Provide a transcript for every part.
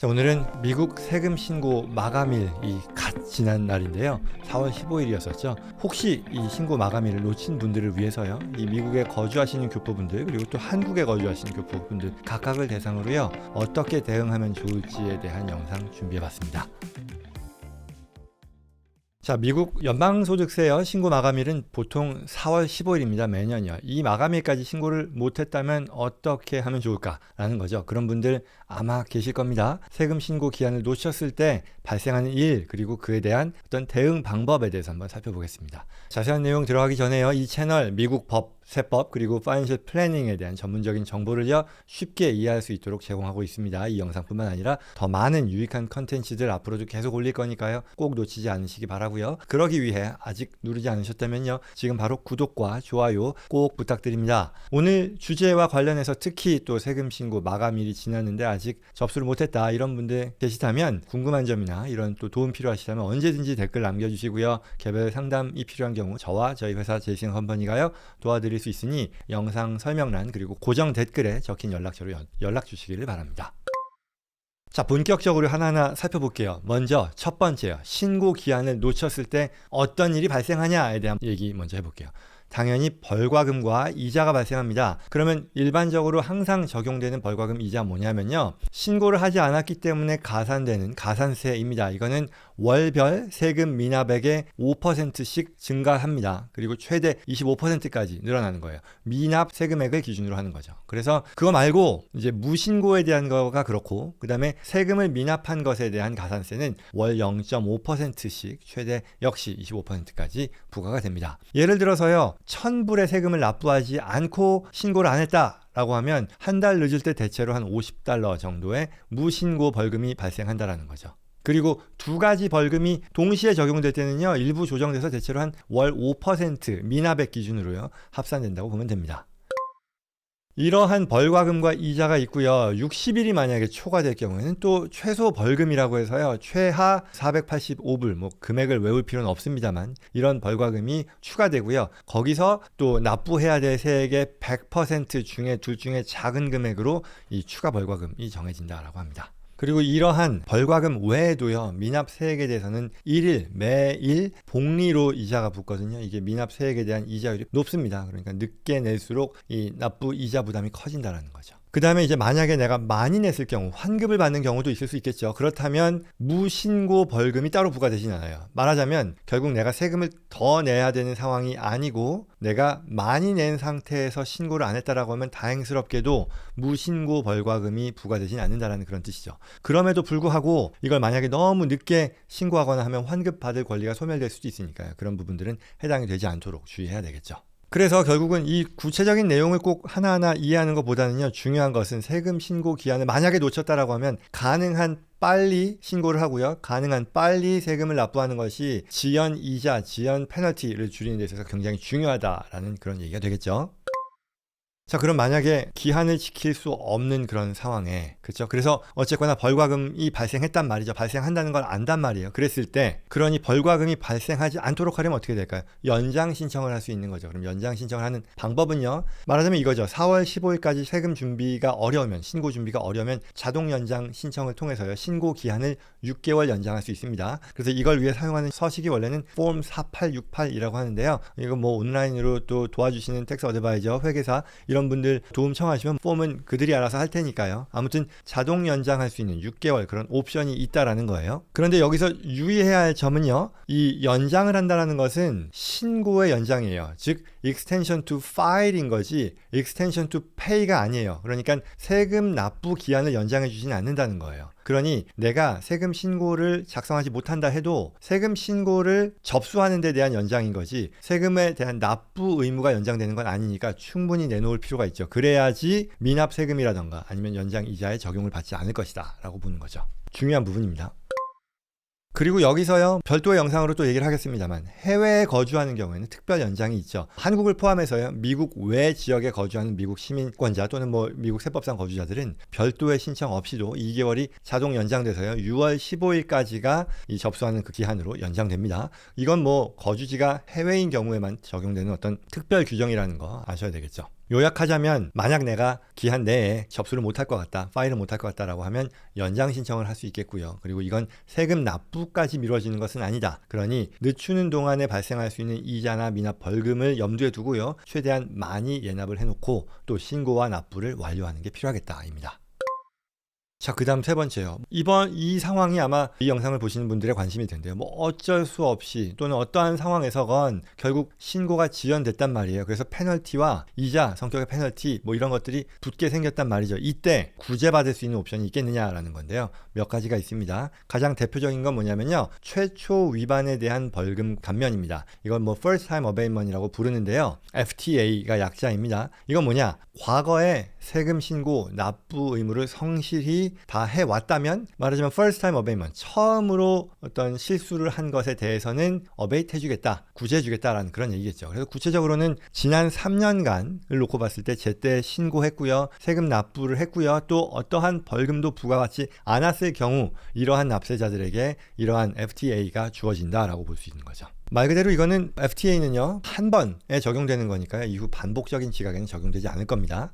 자, 오늘은 미국 세금 신고 마감일이 갓 지난 날인데요. 4월 15일이었었죠. 혹시 이 신고 마감일을 놓친 분들을 위해서요, 이 미국에 거주하시는 교포분들 그리고 또 한국에 거주하시는 교포분들 각각을 대상으로요, 어떻게 대응하면 좋을지에 대한 영상 준비해봤습니다. 자, 미국 연방소득세요 신고 마감일은 보통 4월 15일입니다. 매년요. 이 마감일까지 신고를 못했다면 어떻게 하면 좋을까라는 거죠. 그런 분들 아마 계실 겁니다. 세금 신고 기한을 놓쳤을 때 발생하는 일, 그리고 그에 대한 어떤 대응 방법에 대해서 한번 살펴보겠습니다. 자세한 내용 들어가기 전에요, 이 채널 미국 법, 세법 그리고 파이낸셜 플래닝에 대한 전문적인 정보를요 쉽게 이해할 수 있도록 제공하고 있습니다. 이 영상뿐만 아니라 더 많은 유익한 컨텐츠들 앞으로도 계속 올릴 거니까요, 꼭 놓치지 않으시기 바라고요. 그러기 위해 아직 누르지 않으셨다면요, 지금 바로 구독과 좋아요 꼭 부탁드립니다. 오늘 주제와 관련해서 특히 또 세금 신고 마감일이 지났는데 아직 접수를 못했다, 이런 분들 계시다면, 궁금한 점이나 이런 또 도움 필요하시다면 언제든지 댓글 남겨주시고요. 개별 상담이 필요한 경우 저와 저희 회사 제이슨 컴퍼니가요 도와드릴 수 있으니 영상 설명란 그리고 고정 댓글에 적힌 연락처로 연락 주시기를 바랍니다. 자, 본격적으로 하나하나 살펴볼게요. 먼저 첫 번째요, 신고 기한을 놓쳤을 때 어떤 일이 발생하냐에 대한 얘기 먼저 해볼게요. 당연히 벌과금과 이자가 발생합니다. 그러면 일반적으로 항상 적용되는 벌과금 이자 뭐냐면요, 신고를 하지 않았기 때문에 가산되는 가산세입니다. 이거는 월별 세금 미납액의 5%씩 증가합니다. 그리고 최대 25%까지 늘어나는 거예요. 미납 세금액을 기준으로 하는 거죠. 그래서 그거 말고 이제 무신고에 대한 거가 그렇고, 그 다음에 세금을 미납한 것에 대한 가산세는 월 0.5%씩 최대 역시 25%까지 부과가 됩니다. 예를 들어서요, 1,000불의 세금을 납부하지 않고 신고를 안 했다 라고 하면 한 달 늦을 때 대체로 한 $50 정도의 무신고 벌금이 발생한다라는 거죠. 그리고 두 가지 벌금이 동시에 적용될 때는요, 일부 조정돼서 대체로 한 월 5% 미납액 기준으로요 합산된다고 보면 됩니다. 이러한 벌과금과 이자가 있고요. 60일이 만약에 초과될 경우에는 또 최소 벌금이라고 해서요, 최하 485불, 뭐 금액을 외울 필요는 없습니다만 이런 벌과금이 추가되고요. 거기서 또 납부해야 될 세액의 100% 중에 둘 중에 작은 금액으로 이 추가 벌과금이 정해진다라고 합니다. 그리고 이러한 벌과금 외에도요, 미납 세액에 대해서는 매일 복리로 이자가 붙거든요. 이게 미납 세액에 대한 이자율이 높습니다. 그러니까 늦게 낼수록 이 납부 이자 부담이 커진다는 거죠. 그 다음에 이제 만약에 내가 많이 냈을 경우 환급을 받는 경우도 있을 수 있겠죠. 그렇다면 무신고 벌금이 따로 부과되진 않아요. 말하자면 결국 내가 세금을 더 내야 되는 상황이 아니고 내가 많이 낸 상태에서 신고를 안 했다라고 하면 다행스럽게도 무신고 벌과금이 부과되진 않는다라는 그런 뜻이죠. 그럼에도 불구하고 이걸 만약에 너무 늦게 신고하거나 하면 환급 받을 권리가 소멸될 수도 있으니까요. 그런 부분들은 해당이 되지 않도록 주의해야 되겠죠. 그래서 결국은 이 구체적인 내용을 꼭 하나하나 이해하는 것보다는요, 중요한 것은 세금 신고 기한을 만약에 놓쳤다라고 하면 가능한 빨리 신고를 하고요, 가능한 빨리 세금을 납부하는 것이 지연 이자, 지연 페널티를 줄이는 데 있어서 굉장히 중요하다라는 그런 얘기가 되겠죠. 자, 그럼 만약에 기한을 지킬 수 없는 그런 상황에, 그렇죠? 그래서 어쨌거나 벌과금이 발생했단 말이죠. 발생한다는 걸 안단 말이에요. 그랬을 때, 그러니 벌과금이 발생하지 않도록 하려면 어떻게 될까요? 연장 신청을 할 수 있는 거죠. 그럼 연장 신청을 하는 방법은요, 말하자면 이거죠. 4월 15일까지 세금 준비가 어려우면, 신고 준비가 어려우면 자동 연장 신청을 통해서요, 신고 기한을 6개월 연장할 수 있습니다. 그래서 이걸 위해 사용하는 서식이 원래는 Form 4868이라고 하는데요. 이거 뭐 온라인으로 또 도와주시는 텍스 어드바이저, 회계사 이런 분들 도움 청하시면 폼은 그들이 알아서 할 테니까요. 아무튼 자동 연장할 수 있는 6개월 그런 옵션이 있다라는 거예요. 그런데 여기서 유의해야 할 점은요, 이 연장을 한다는 것은 신고의 연장이에요. 즉 extension to file인 거지 extension to pay가 아니에요. 그러니까 세금 납부 기한을 연장해 주지는 않는다는 거예요. 그러니 내가 세금 신고를 작성하지 못한다 해도 세금 신고를 접수하는 데 대한 연장인 거지 세금에 대한 납부 의무가 연장되는 건 아니니까 충분히 내놓을 필요가 있죠. 그래야지 미납 세금이라던가 아니면 연장 이자에 적용을 받지 않을 것이다 라고 보는 거죠. 중요한 부분입니다. 그리고 여기서요, 별도의 영상으로 또 얘기를 하겠습니다만 해외에 거주하는 경우에는 특별 연장이 있죠. 한국을 포함해서요, 미국 외 지역에 거주하는 미국 시민권자 또는 뭐 미국 세법상 거주자들은 별도의 신청 없이도 2개월이 자동 연장돼서요, 6월 15일까지가 이 접수하는 그 기한으로 연장됩니다. 이건 뭐 거주지가 해외인 경우에만 적용되는 어떤 특별 규정이라는 거 아셔야 되겠죠. 요약하자면 만약 내가 기한 내에 접수를 못할 것 같다, 파일을 못할 것 같다라고 하면 연장 신청을 할 수 있겠고요. 그리고 이건 세금 납부까지 미뤄지는 것은 아니다. 그러니 늦추는 동안에 발생할 수 있는 이자나 미납 벌금을 염두에 두고요. 최대한 많이 예납을 해놓고 또 신고와 납부를 완료하는 게 필요하겠다입니다. 자, 그 다음 세 번째요. 이번 이 상황이 아마 이 영상을 보시는 분들의 관심일 텐데요. 뭐 어쩔 수 없이 또는 어떠한 상황에서건 결국 신고가 지연됐단 말이에요. 그래서 페널티와 이자, 성격의 페널티 뭐 이런 것들이 붙게 생겼단 말이죠. 이때 구제받을 수 있는 옵션이 있겠느냐라는 건데요. 몇 가지가 있습니다. 가장 대표적인 건 뭐냐면요. 최초 위반에 대한 벌금 감면입니다. 이건 뭐 First Time Abatement이라고 부르는데요. FTA가 약자입니다. 이건 뭐냐? 과거에 세금 신고, 납부 의무를 성실히 다 해왔다면 말하자면 First Time Abatement, 처음으로 어떤 실수를 한 것에 대해서는 어베이트 해주겠다, 구제해주겠다라는 그런 얘기겠죠. 그래서 구체적으로는 지난 3년간을 놓고 봤을 때 제때 신고했고요, 세금 납부를 했고요, 또 어떠한 벌금도 부과받지 않았을 경우 이러한 납세자들에게 이러한 FTA가 주어진다라고 볼 수 있는 거죠. 말 그대로 이거는 FTA는요 한 번에 적용되는 거니까요, 이후 반복적인 지각에는 적용되지 않을 겁니다.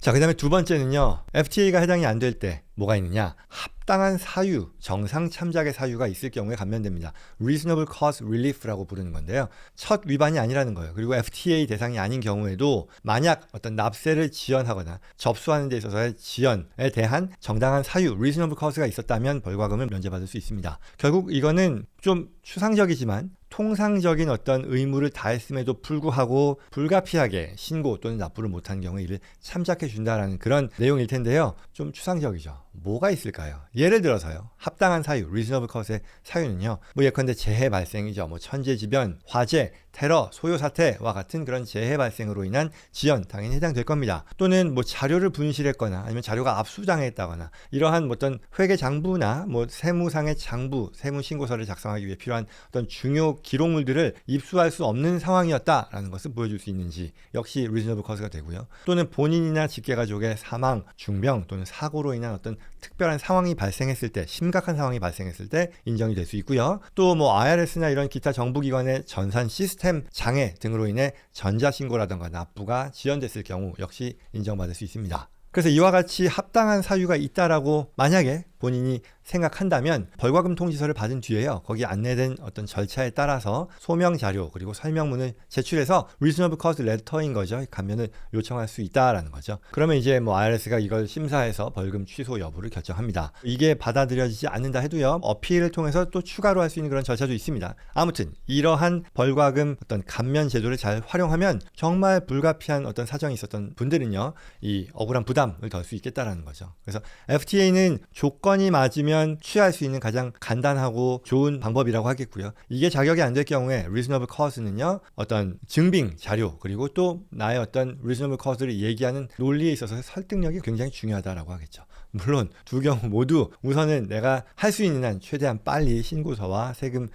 자, 그 다음에 두 번째는요, FTA가 해당이 안 될 때 뭐가 있느냐? 합당한 사유, 정상 참작의 사유가 있을 경우에 감면됩니다. Reasonable Cause Relief라고 부르는 건데요. 첫 위반이 아니라는 거예요. 그리고 FTA 대상이 아닌 경우에도 만약 어떤 납세를 지연하거나 접수하는 데 있어서의 지연에 대한 정당한 사유, Reasonable Cause가 있었다면 벌과금을 면제받을 수 있습니다. 결국 이거는 좀 추상적이지만 통상적인 어떤 의무를 다했음에도 불구하고 불가피하게 신고 또는 납부를 못한 경우에 이를 참작해 준다라는 그런 내용일 텐데요. 좀 추상적이죠. 뭐가 있을까요? 예를 들어서요. 합당한 사유, reasonable cause의 사유는요. 뭐 예컨대 재해 발생이죠. 뭐 천재지변, 화재, 테러, 소요 사태와 같은 그런 재해 발생으로 인한 지연 당연히 해당될 겁니다. 또는 뭐 자료를 분실했거나 아니면 자료가 압수당했다거나 이러한 어떤 회계 장부나 뭐 세무상의 장부, 세무 신고서를 작성하기 위해 필요한 어떤 중요 기록물들을 입수할 수 없는 상황이었다라는 것을 보여줄 수 있는지 역시 reasonable cause가 되고요. 또는 본인이나 직계가족의 사망, 중병 또는 사고로 인한 어떤 특별한 상황이 발생했을 때, 심각한 상황이 발생했을 때 인정이 될 수 있고요. 또 뭐 IRS나 이런 기타 정부기관의 전산 시스템 장애 등으로 인해 전자신고라든가 납부가 지연됐을 경우 역시 인정받을 수 있습니다. 그래서 이와 같이 합당한 사유가 있다라고 만약에 본인이 생각한다면 벌과금 통지서를 받은 뒤에요, 거기 안내된 어떤 절차에 따라서 소명 자료 그리고 설명문을 제출해서 reasonable cause letter인 거죠. 감면을 요청할 수 있다라는 거죠. 그러면 이제 뭐 IRS가 이걸 심사해서 벌금 취소 여부를 결정합니다. 이게 받아들여지지 않는다 해도요, 어필을 통해서 또 추가로 할 수 있는 그런 절차도 있습니다. 아무튼 이러한 벌과금 어떤 감면 제도를 잘 활용하면 정말 불가피한 어떤 사정이 있었던 분들은요, 이 억울한 부담을 덜 수 있겠다라는 거죠. 그래서 FTA는 조건이 맞으면 취할 수 있는 가장 간단하고 좋은 방법이라고 하겠고요. 이게 자격이 안 될 경우에 reasonable cause는요, 어떤 증빙 자료 그리고 또 나의 어떤 reasonable cause를 얘기하는 논리에 있어서 설득력이 굉장히 중요하다라고 하겠죠. 물론 두 경우 모두 우선은 내가 할 수 있는 한 최대한 빨리 신고서와 세금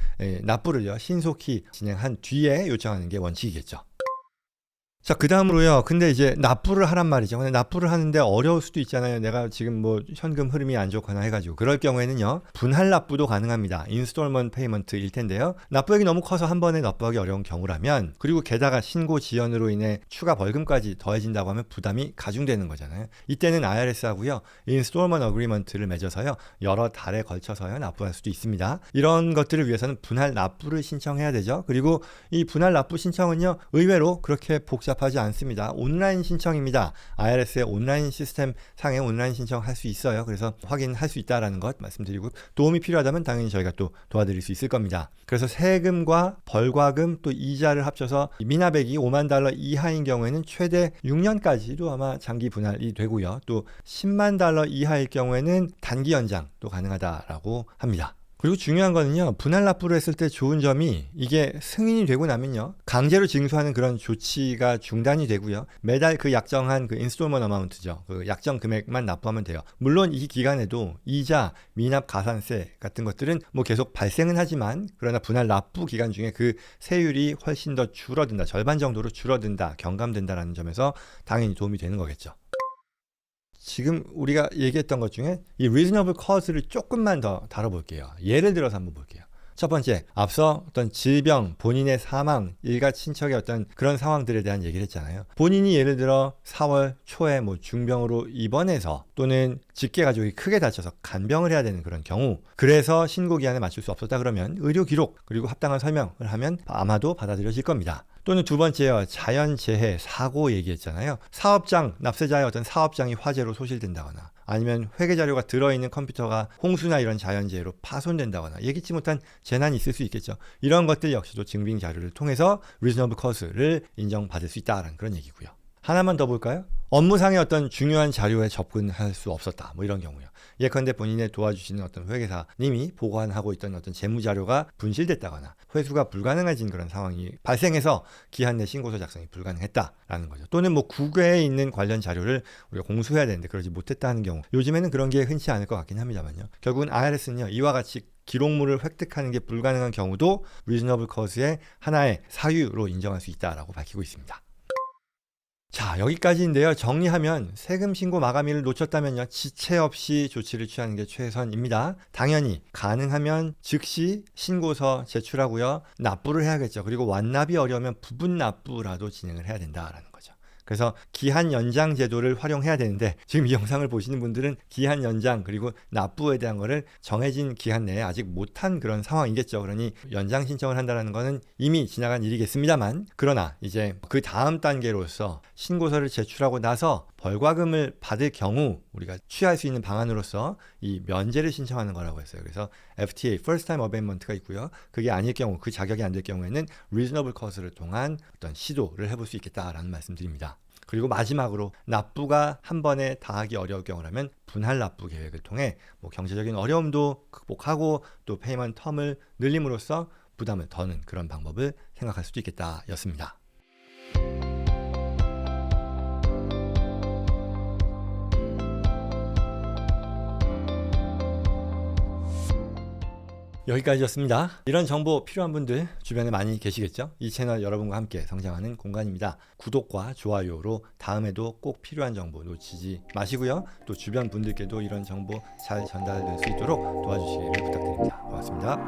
납부를요 신속히 진행한 뒤에 요청하는 게 원칙이겠죠. 자, 그 다음으로요. 근데 이제 납부를 하란 말이죠. 근데 납부를 하는데 어려울 수도 있잖아요. 내가 지금 뭐 현금 흐름이 안 좋거나 해가지고. 그럴 경우에는요, 분할 납부도 가능합니다. 인스톨먼트 페이먼트일 텐데요. 납부액이 너무 커서 한 번에 납부하기 어려운 경우라면, 그리고 게다가 신고 지연으로 인해 추가 벌금까지 더해진다고 하면 부담이 가중되는 거잖아요. 이때는 IRS하고요, 인스톨먼트 어그리먼트를 맺어서요, 여러 달에 걸쳐서요, 납부할 수도 있습니다. 이런 것들을 위해서는 분할 납부를 신청해야 되죠. 그리고 이 분할 납부 신청은요, 의외로 그렇게 복잡하지 않습니다. 온라인 신청입니다. IRS의 온라인 시스템 상에 온라인 신청할 수 있어요. 그래서 확인할 수 있다는 것 말씀드리고, 도움이 필요하다면 당연히 저희가 또 도와드릴 수 있을 겁니다. 그래서 세금과 벌과금 또 이자를 합쳐서 미납액이 $50,000 이하인 경우에는 최대 6년까지도 아마 장기 분할이 되고요. 또 $100,000 이하일 경우에는 단기 연장도 가능하다라고 합니다. 그리고 중요한 거는요, 분할 납부를 했을 때 좋은 점이, 이게 승인이 되고 나면요, 강제로 징수하는 그런 조치가 중단이 되고요, 매달 그 약정한 그 인스톨먼트 어마운트죠, 그 약정 금액만 납부하면 돼요. 물론 이 기간에도 이자, 미납 가산세 같은 것들은 뭐 계속 발생은 하지만, 그러나 분할 납부 기간 중에 그 세율이 훨씬 더 줄어든다, 절반 정도로 줄어든다, 경감된다라는 점에서 당연히 도움이 되는 거겠죠. 지금 우리가 얘기했던 것 중에 이 reasonable cause를 조금만 더 다뤄볼게요. 예를 들어서 한번 볼게요. 첫 번째, 앞서 어떤 질병, 본인의 사망, 일가 친척의 어떤 그런 상황들에 대한 얘기를 했잖아요. 본인이 예를 들어 4월 초에 뭐 중병으로 입원해서 또는 직계 가족이 크게 다쳐서 간병을 해야 되는 그런 경우, 그래서 신고 기한에 맞출 수 없었다 그러면 의료 기록 그리고 합당한 설명을 하면 아마도 받아들여질 겁니다. 또는 두 번째요, 자연재해, 사고 얘기했잖아요. 사업장, 납세자의 어떤 사업장이 화재로 소실된다거나 아니면 회계 자료가 들어있는 컴퓨터가 홍수나 이런 자연재해로 파손된다거나 예기치 못한 재난이 있을 수 있겠죠. 이런 것들 역시도 증빙 자료를 통해서 reasonable cause를 인정받을 수 있다라는 그런 얘기고요. 하나만 더 볼까요? 업무상의 어떤 중요한 자료에 접근할 수 없었다. 뭐 이런 경우요. 예컨대 본인의 도와주시는 어떤 회계사님이 보관하고 있던 어떤 재무 자료가 분실됐다거나 회수가 불가능해진 그런 상황이 발생해서 기한 내 신고서 작성이 불가능했다라는 거죠. 또는 뭐 국외에 있는 관련 자료를 우리가 공수해야 되는데 그러지 못했다는 경우. 요즘에는 그런 게 흔치 않을 것 같긴 합니다만요. 결국은 IRS는요, 이와 같이 기록물을 획득하는 게 불가능한 경우도 reasonable cause의 하나의 사유로 인정할 수 있다라고 밝히고 있습니다. 자, 여기까지인데요. 정리하면 세금 신고 마감일을 놓쳤다면요, 지체 없이 조치를 취하는 게 최선입니다. 당연히 가능하면 즉시 신고서 제출하고요. 납부를 해야겠죠. 그리고 완납이 어려우면 부분 납부라도 진행을 해야 된다라는 거죠. 그래서 기한 연장 제도를 활용해야 되는데 지금 이 영상을 보시는 분들은 기한 연장 그리고 납부에 대한 거를 정해진 기한 내에 아직 못한 그런 상황이겠죠. 그러니 연장 신청을 한다는 거는 이미 지나간 일이겠습니다만, 그러나 이제 그 다음 단계로서 신고서를 제출하고 나서 벌과금을 받을 경우 우리가 취할 수 있는 방안으로서 이 면제를 신청하는 거라고 했어요. 그래서 FTA, First Time Abatement가 있고요. 그게 아닐 경우, 그 자격이 안 될 경우에는 Reasonable Cause를 통한 어떤 시도를 해볼 수 있겠다라는 말씀드립니다. 그리고 마지막으로 납부가 한 번에 다 하기 어려울 경우라면 분할 납부 계획을 통해 뭐 경제적인 어려움도 극복하고 또 페이먼트 텀을 늘림으로써 부담을 더는 그런 방법을 생각할 수도 있겠다 였습니다. 여기까지였습니다. 이런 정보 필요한 분들 주변에 많이 계시겠죠? 이 채널 여러분과 함께 성장하는 공간입니다. 구독과 좋아요로 다음에도 꼭 필요한 정보 놓치지 마시고요. 또 주변 분들께도 이런 정보 잘 전달될 수 있도록 도와주시기를 부탁드립니다. 고맙습니다.